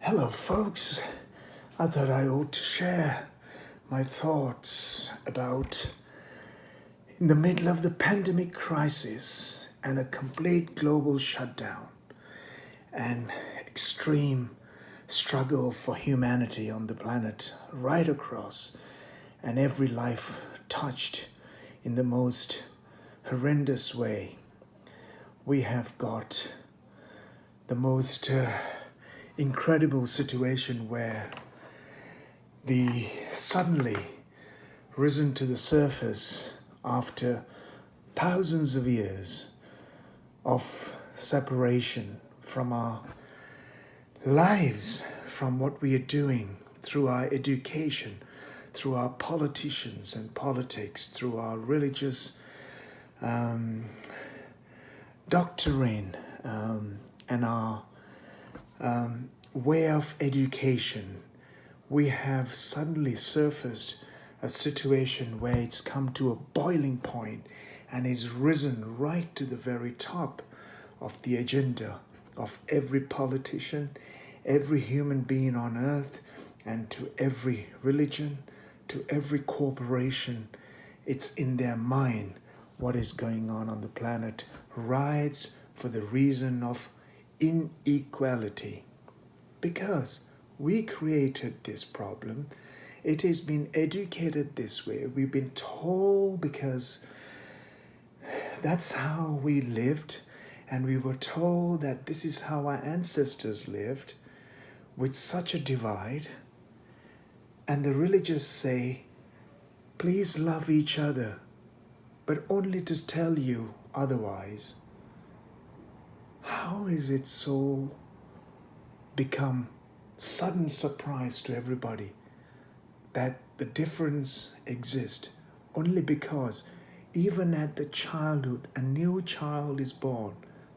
Hello, folks. I thought I ought to share my thoughts about in the middle of the pandemic crisis and a complete global shutdown and extreme struggle for humanity on the planet right across, and every life touched in the most horrendous way. We have got the most incredible situation where the suddenly risen to the surface after thousands of years of separation from our lives, from what we are doing through our education, through our politicians and politics, through our religious doctrine, and our way of education. We have suddenly surfaced a situation where it's come to a boiling point and is risen right to the very top of the agenda of every politician, every human being on earth, and to every religion, to every corporation. It's in their mind what is going on the planet, rights for the reason of inequality. Because we created this problem, it has been educated this way. We've been told because that's how we lived, and we were told that this is how our ancestors lived, with such a divide. And the religious say, please love each other, but only to tell you otherwise. How is it so become sudden surprise to everybody that the difference exists only because even at the childhood, a new child is born,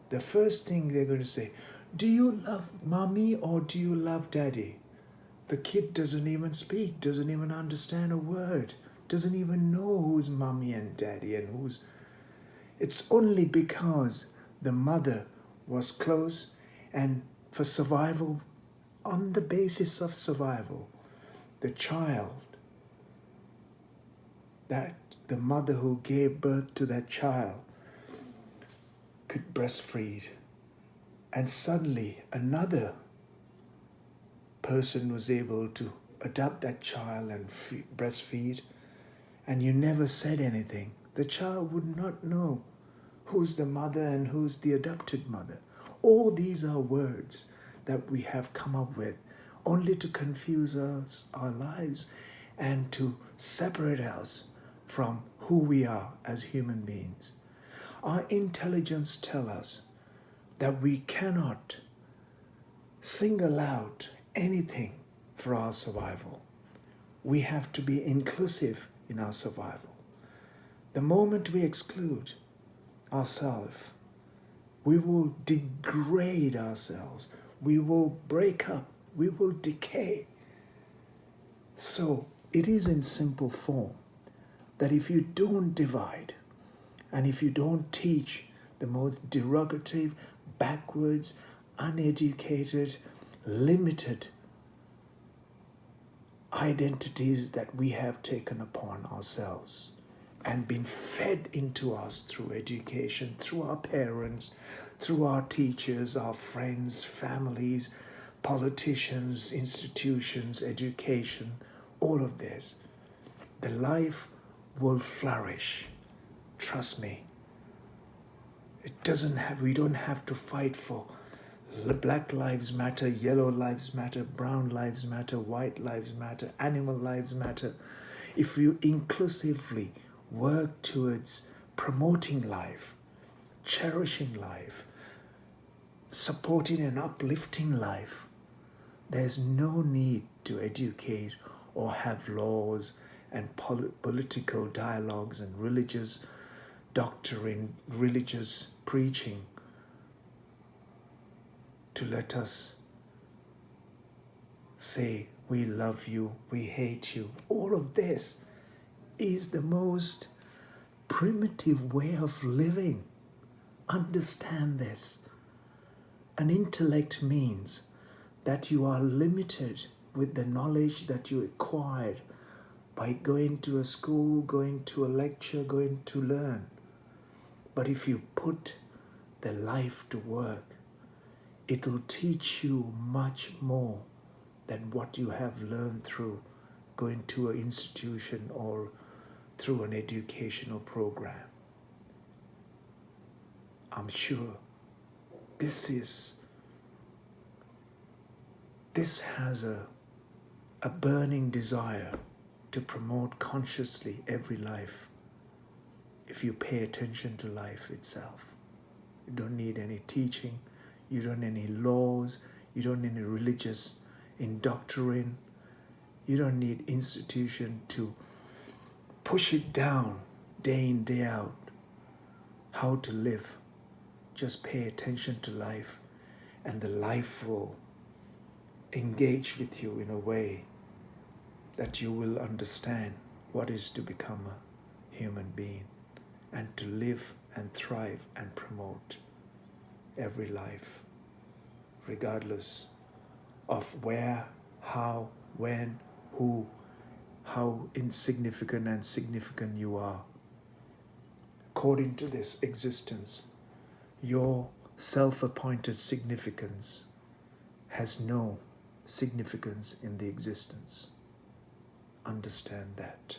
the first thing they're going to say, do you love mommy or do you love daddy? The kid doesn't even speak, doesn't even understand a word, doesn't even know who's mommy and daddy and who's... It's only because the mother was close, and for survival, on the basis of survival, the child, that the mother who gave birth to that child could breastfeed. And suddenly another person was able to adopt that child and breastfeed, and you never said anything. The child would not know who's the mother and who's the adopted mother. All these are words that we have come up with only to confuse us, our lives, and to separate us from who we are as human beings. Our intelligence tells us that we cannot single out anything for our survival. We have to be inclusive in our survival. The moment we exclude ourselves, we will degrade ourselves, we will break up, we will decay. So it is in simple form that if you don't divide, and if you don't teach the most derogative, backwards, uneducated, limited identities that we have taken upon ourselves and been fed into us through education, through our parents, through our teachers, our friends, families, politicians, institutions, education, all of this, the life will flourish. Trust me. We don't have to fight for Black lives matter, yellow lives matter, brown lives matter, white lives matter, animal lives matter. If you inclusively work towards promoting life, cherishing life, supporting and uplifting life, there's no need to educate or have laws and political dialogues and religious doctrine, religious preaching to let us say, we love you, we hate you. All of this is the most primitive way of living. Understand this. An intellect means that you are limited with the knowledge that you acquired by going to a school, going to a lecture, going to learn. But if you put the life to work, it'll teach you much more than what you have learned through going to an institution or through an educational program. I'm sure this has a burning desire to promote consciously every life. If you pay attention to life itself, you don't need any teaching, you don't need any laws, you don't need any religious indoctrine, you don't need institution to push it down day in, day out, how to live. Just pay attention to life, and the life will engage with you in a way that you will understand what is to become a human being and to live and thrive and promote every life, regardless of where, how, when, who, how insignificant and significant you are. According to this existence, your self-appointed significance has no significance in the existence. Understand that.